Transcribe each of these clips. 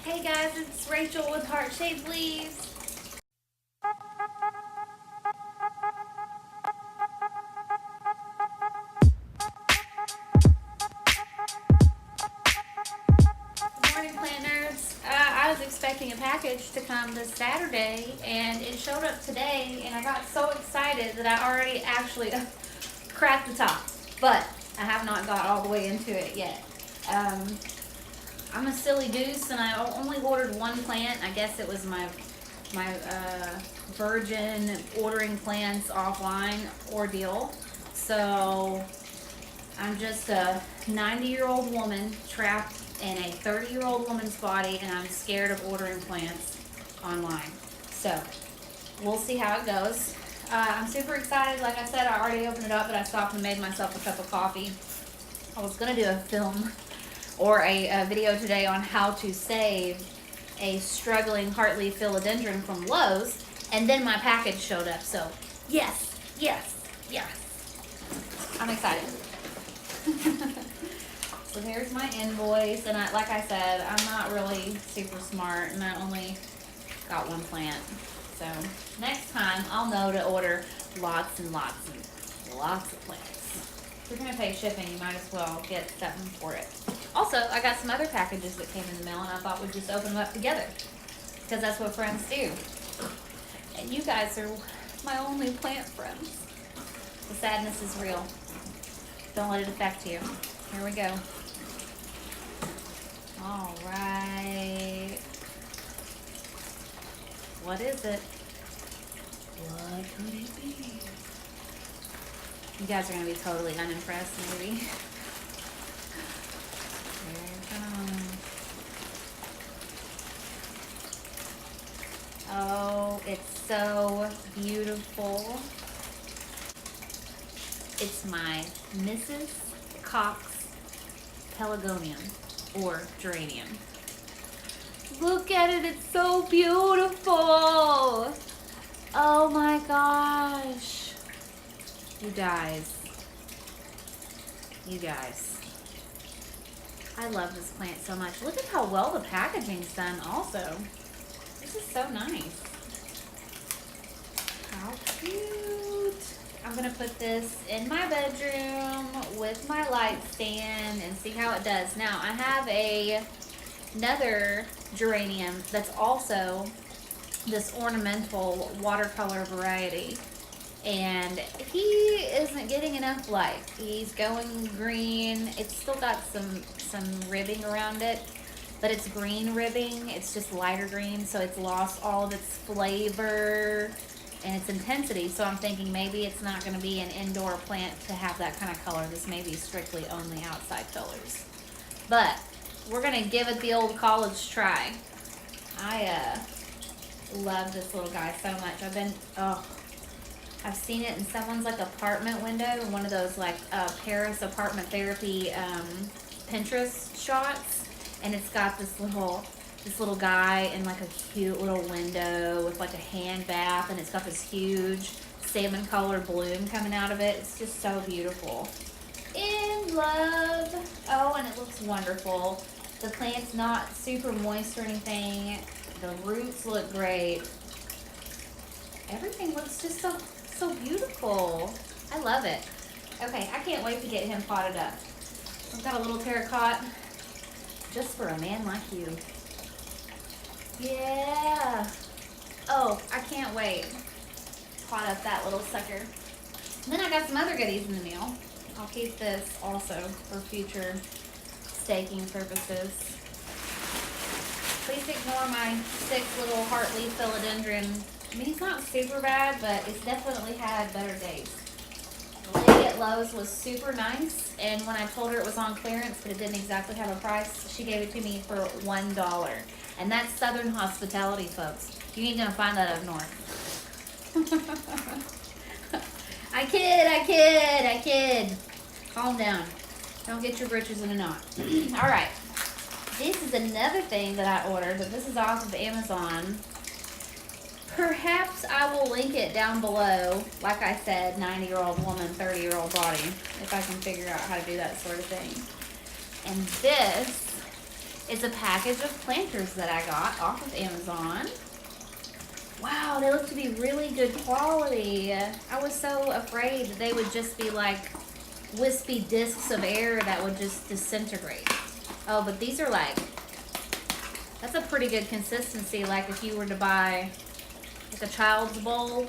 Hey guys, it's Rachel with Heart Shaped Leaves. Good morning, planners. I was expecting a package to come this Saturday, and it showed up today, and I got so excited that I already actually cracked the top, but I have not got all the way into it yet. I'm a silly goose, and I only ordered one plant. I guess it was my virgin ordering plants offline ordeal. So I'm just a 90-year-old woman trapped in a 30-year-old woman's body, and I'm scared of ordering plants online. So we'll see how it goes. I'm super excited. Like I said, I already opened it up, but I stopped and made myself a cup of coffee. I was going to do a film or a video today on how to save a struggling heartleaf philodendron from Lowe's, and then my package showed up. So yes, yes, yes. I'm excited. So here's my invoice, and like I said, I'm not really super smart, and I only got one plant. So next time I'll know to order lots and lots and lots of plants. If you're gonna pay shipping, you might as well get something for it. Also, I got some other packages that came in the mail, and I thought we'd just open them up together, because that's what friends do. And you guys are my only plant friends. The sadness is real. Don't let it affect you. Here we go. All right. What is it? What could it be? You guys are going to be totally unimpressed, maybe. Here it comes. Oh, it's so beautiful. It's my Mrs. Cox pelargonium, or geranium. Look at it, it's so beautiful. Oh my gosh. You guys. I love this plant so much. Look at how well the packaging's done also. This is so nice. How cute. I'm gonna put this in my bedroom with my light stand and see how it does. Now I have another geranium that's also this ornamental watercolor variety, and he isn't getting enough light. He's going green. It's still got some ribbing around it, but it's green ribbing. It's just lighter green, so it's lost all of its flavor and its intensity. So I'm thinking maybe it's not going to be an indoor plant to have that kind of color. This may be strictly only outside colors. But we're going to give it the old college try. I love this little guy so much. I've seen it in someone's like apartment window, in one of those like Paris apartment therapy Pinterest shots, and it's got this little guy in like a cute little window with like a hand bath, and it's got this huge salmon colored bloom coming out of it. It's just so beautiful. In love. Oh, and it looks wonderful. The plant's not super moist or anything. The roots look great. Everything looks just so beautiful. I love it. Okay, I can't wait to get him potted up. I've got a little terracotta just for a man like you. Yeah. Oh, I can't wait. Pot up that little sucker. And then I got some other goodies in the mail. I'll keep this also for future staking purposes. Please ignore my 6 little heartleaf philodendron. I mean, he's not super bad, but it's definitely had better days. The lady at Lowe's was super nice, and when I told her it was on clearance, but it didn't exactly have a price, she gave it to me for $1. And that's Southern hospitality, folks. You ain't gonna find that up north. I kid. Calm down. Don't get your britches in a knot. All right. This is another thing that I ordered, but this is off of Amazon. Perhaps I will link it down below. Like I said, 90-year-old woman, 30-year-old body, if I can figure out how to do that sort of thing. And this is a package of planters that I got off of Amazon. Wow, they look to be really good quality. I was so afraid that they would just be like wispy discs of air that would just disintegrate. Oh, but these are like, that's a pretty good consistency. Like if you were to buy like a child's bowl,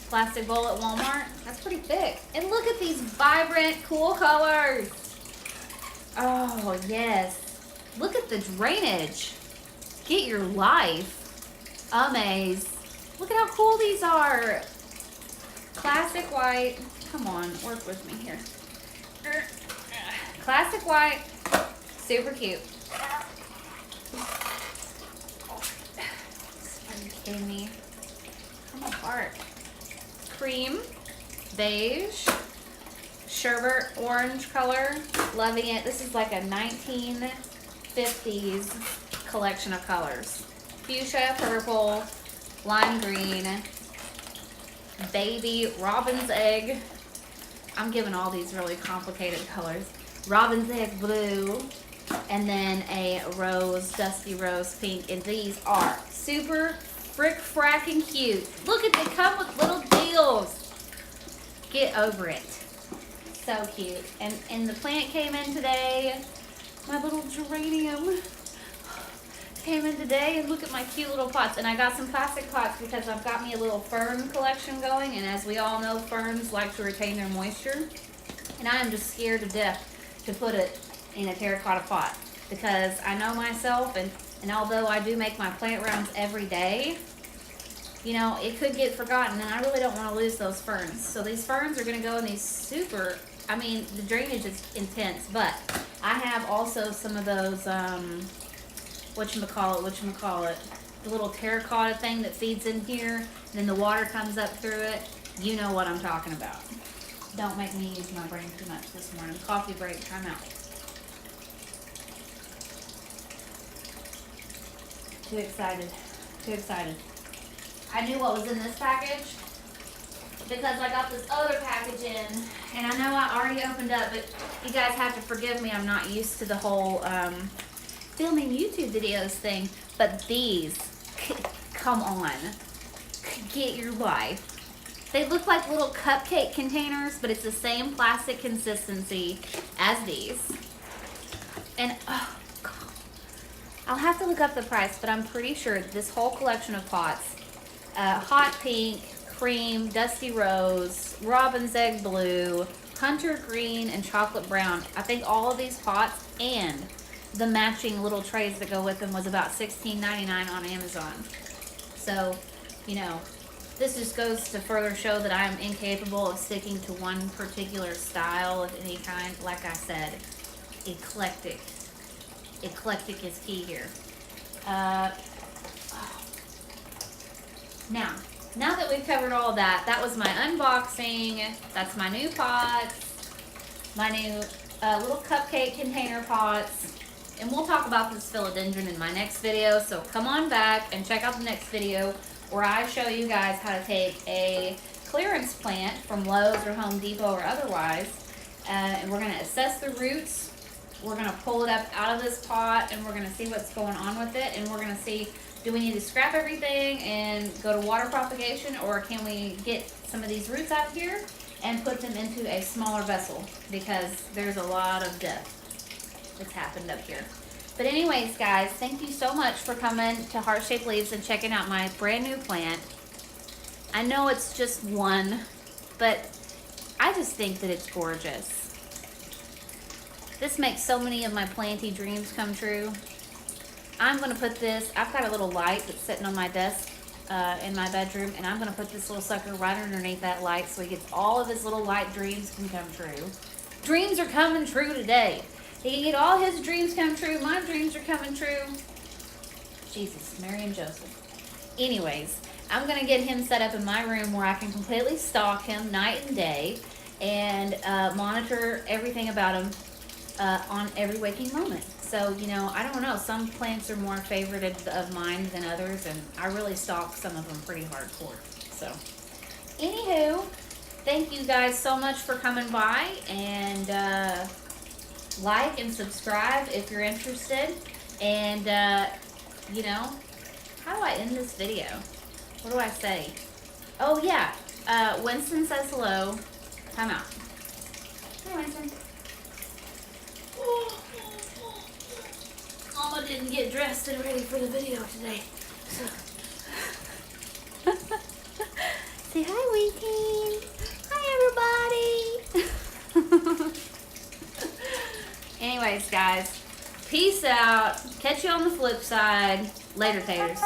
plastic bowl at Walmart, that's pretty thick. And look at these vibrant, cool colors. Oh, yes. Look at the drainage. Get your life. Amaze. Look at how cool these are. Classic white. Come on, work with me here. Classic white. Super cute. Are you kidding me? Come apart. Cream. Beige. Sherbet orange color. Loving it. This is like a 1950s collection of colors. Fuchsia, purple, lime green, baby, robin's egg. I'm giving all these really complicated colors. Robin's egg blue, and then a rose, dusty rose pink. And these are super frick-fracking cute. Look at, they come with little deals. Get over it. So cute. And the plant came in today. My little geranium came in today, and look at my cute little pots. And I got some plastic pots because I've got me a little fern collection going, and as we all know, ferns like to retain their moisture. And I am just scared to death to put it in a terracotta pot because I know myself, and although I do make my plant rounds every day, you know, it could get forgotten, and I really don't want to lose those ferns. So these ferns are going to go in these super, I mean, the drainage is intense, but I have also some of those, whatchamacallit, the little terracotta thing that feeds in here, and then the water comes up through it. You know what I'm talking about. Don't make me use my brain too much this morning. Coffee break, time out. Too excited, too excited. I knew what was in this package because I got this other package in, and I know I already opened up, but you guys have to forgive me. I'm not used to the whole filming YouTube videos thing, but these, come on, get your life. They look like little cupcake containers, but it's the same plastic consistency as these. And, oh, God. I'll have to look up the price, but I'm pretty sure this whole collection of pots, hot pink, cream, dusty rose, robin's egg blue, hunter green, and chocolate brown. I think all of these pots and the matching little trays that go with them was about $16.99 on Amazon. So, you know, this just goes to further show that I am incapable of sticking to one particular style of any kind. Like I said, eclectic. Eclectic is key here. Now that we've covered all that, that was my unboxing. That's my new pots, my new little cupcake container pots. And we'll talk about this philodendron in my next video, so come on back and check out the next video where I show you guys how to take a clearance plant from Lowe's or Home Depot or otherwise, and we're going to assess the roots. We're going to pull it up out of this pot, and we're going to see what's going on with it, and we're going to see, do we need to scrap everything and go to water propagation, or can we get some of these roots out here and put them into a smaller vessel, because there's a lot of death that's happened up here. But anyways, guys, thank you so much for coming to Heart Shaped Leaves and checking out my brand new plant. I know it's just one, but I just think that it's gorgeous. This makes so many of my planty dreams come true. I'm going to put this, I've got a little light that's sitting on my desk in my bedroom, and I'm going to put this little sucker right underneath that light so he gets all of his little light dreams can come true. Dreams are coming true today. He can get all his dreams come true. My dreams are coming true. Jesus, Mary and Joseph. Anyways, I'm going to get him set up in my room where I can completely stalk him night and day and monitor everything about him on every waking moment. So, you know, I don't know. Some plants are more favorited of mine than others, and I really stalk some of them pretty hardcore. So, anywho, thank you guys so much for coming by, and like and subscribe if you're interested. And, you know, how do I end this video? What do I say? Oh, yeah. Winston says hello. Time out. Hey, Winston. Mama didn't get dressed and ready for the video today. So. Say hi, Winky. Hi, everybody. Anyways, guys. Peace out. Catch you on the flip side. Later, taters.